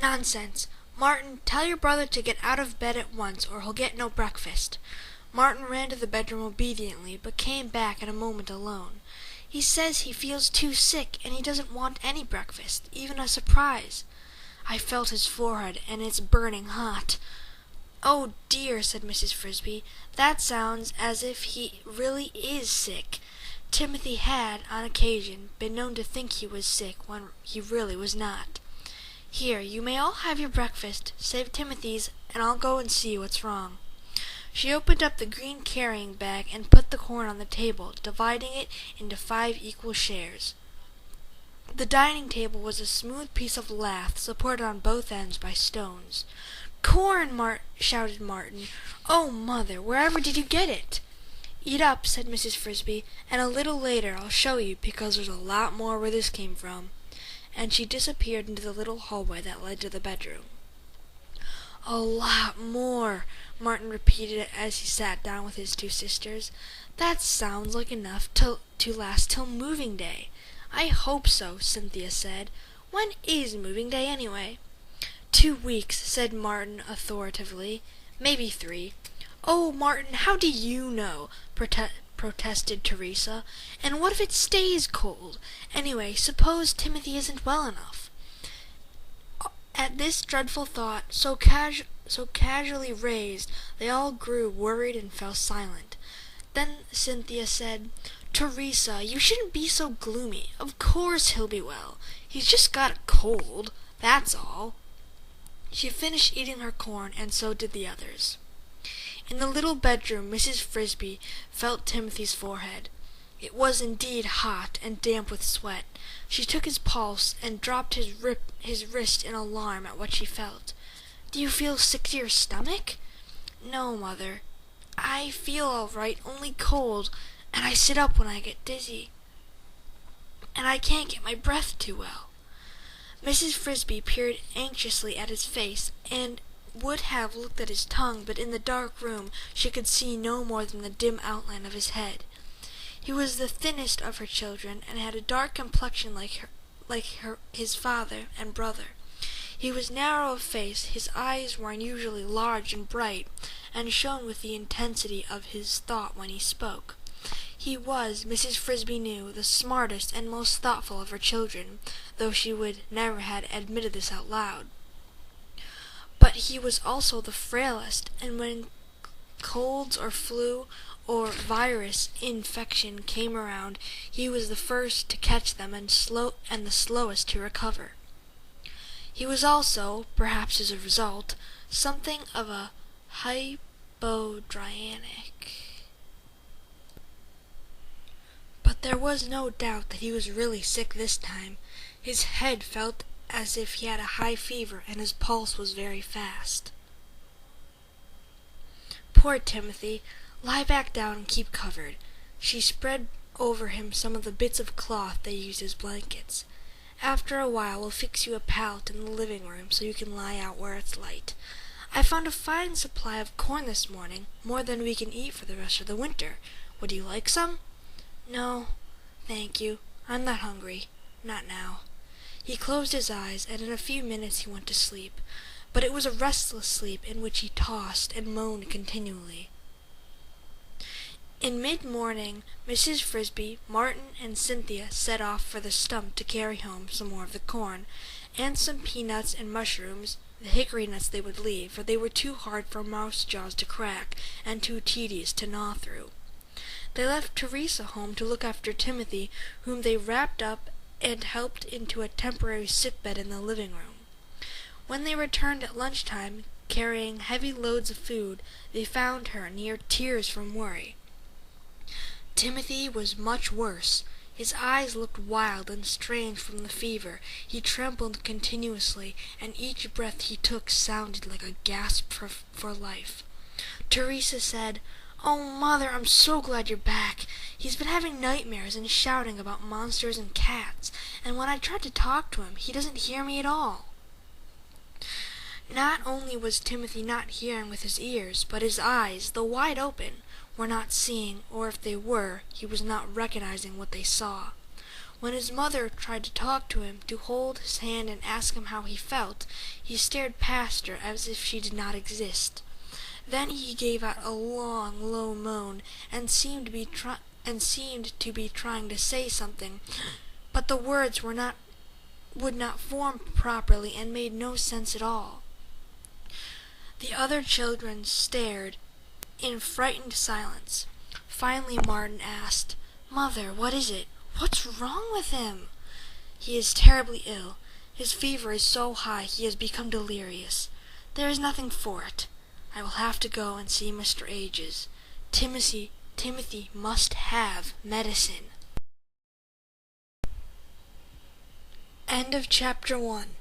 "Nonsense! Martin, tell your brother to get out of bed at once, or he'll get no breakfast." Martin ran to the bedroom obediently, but came back in a moment alone. "He says he feels too sick, and he doesn't want any breakfast, even a surprise." I felt his forehead, and it's burning hot. "Oh dear," said Mrs. Frisby, "that sounds as if he really is sick." Timothy had, on occasion, been known to think he was sick when he really was not. "Here, you may all have your breakfast, save Timothy's, and I'll go and see what's wrong." She opened up the green carrying bag and put the corn on the table, dividing it into 5 equal shares. The dining table was a smooth piece of lath supported on both ends by stones. "Corn!" shouted Martin. "Oh, Mother, wherever did you get it?" "Eat up," said Mrs. Frisby, "and a little later I'll show you, because there's a lot more where this came from." And she disappeared into the little hallway that led to the bedroom. "A lot more," Martin repeated as he sat down with his 2 sisters. "That sounds like enough to last till moving day." "I hope so," Cynthia said. "When is moving day, anyway?" 2 weeks, said Martin authoritatively. "Maybe 3. "Oh, Martin, how do you know?" protested Teresa. "And what if it stays cold? Anyway, suppose Timothy isn't well enough?" At this dreadful thought, so casually raised, they all grew worried and fell silent. Then Cynthia said, "Teresa, you shouldn't be so gloomy. Of course he'll be well. He's just got a cold, that's all." She finished eating her corn, and so did the others. In the little bedroom, Mrs. Frisby felt Timothy's forehead. It was indeed hot and damp with sweat. She took his pulse and dropped his wrist in alarm at what she felt. "Do you feel sick to your stomach?" "No, Mother. I feel all right, only cold, and I sit up when I get dizzy. And I can't get my breath too well." Mrs. Frisby peered anxiously at his face, and would have looked at his tongue, but in the dark room she could see no more than the dim outline of his head. He was the thinnest of her children, and had a dark complexion his father and brother. He was narrow of face, his eyes were unusually large and bright, and shone with the intensity of his thought when he spoke. He was, Mrs. Frisby knew, the smartest and most thoughtful of her children, though she would never have admitted this out loud. But he was also the frailest, and when colds or flu or virus infection came around, he was the first to catch them and the slowest to recover. He was also, perhaps as a result, something of a hypochondriac. But there was no doubt that he was really sick this time. His head felt as if he had a high fever, and his pulse was very fast. "Poor Timothy, lie back down and keep covered." She spread over him some of the bits of cloth they used as blankets. "After a while we'll fix you a pallet in the living room so you can lie out where it's light. I found a fine supply of corn this morning, more than we can eat for the rest of the winter. Would you like some?" "No, thank you. I'm not hungry. Not now." He closed his eyes, and in a few minutes he went to sleep. But it was a restless sleep in which he tossed and moaned continually. In mid-morning, Mrs. Frisby, Martin, and Cynthia set off for the stump to carry home some more of the corn, and some peanuts and mushrooms. The hickory nuts they would leave, for they were too hard for mouse jaws to crack, and too tedious to gnaw through. They left Teresa home to look after Timothy, whom they wrapped up and helped into a temporary sick-bed in the living room. When they returned at lunch-time, carrying heavy loads of food, they found her near tears from worry. Timothy was much worse. His eyes looked wild and strange from the fever. He trembled continuously, and each breath he took sounded like a gasp for life. Teresa said, "Oh, Mother, I'm so glad you're back. He's been having nightmares and shouting about monsters and cats, and when I tried to talk to him, he doesn't hear me at all." Not only was Timothy not hearing with his ears, but his eyes, though wide open, were not seeing, or if they were, he was not recognizing what they saw. When his mother tried to talk to him, to hold his hand and ask him how he felt, he stared past her as if she did not exist. Then he gave out a long, low moan, and seemed to be trying to say something, but the words would not form properly and made no sense at all. The other children stared in frightened silence. Finally Martin asked, "Mother, what is it? What's wrong with him?" "He is terribly ill. His fever is so high he has become delirious. There is nothing for it. I will have to go and see Mr. Ages. Timothy must have medicine." End of chapter 1.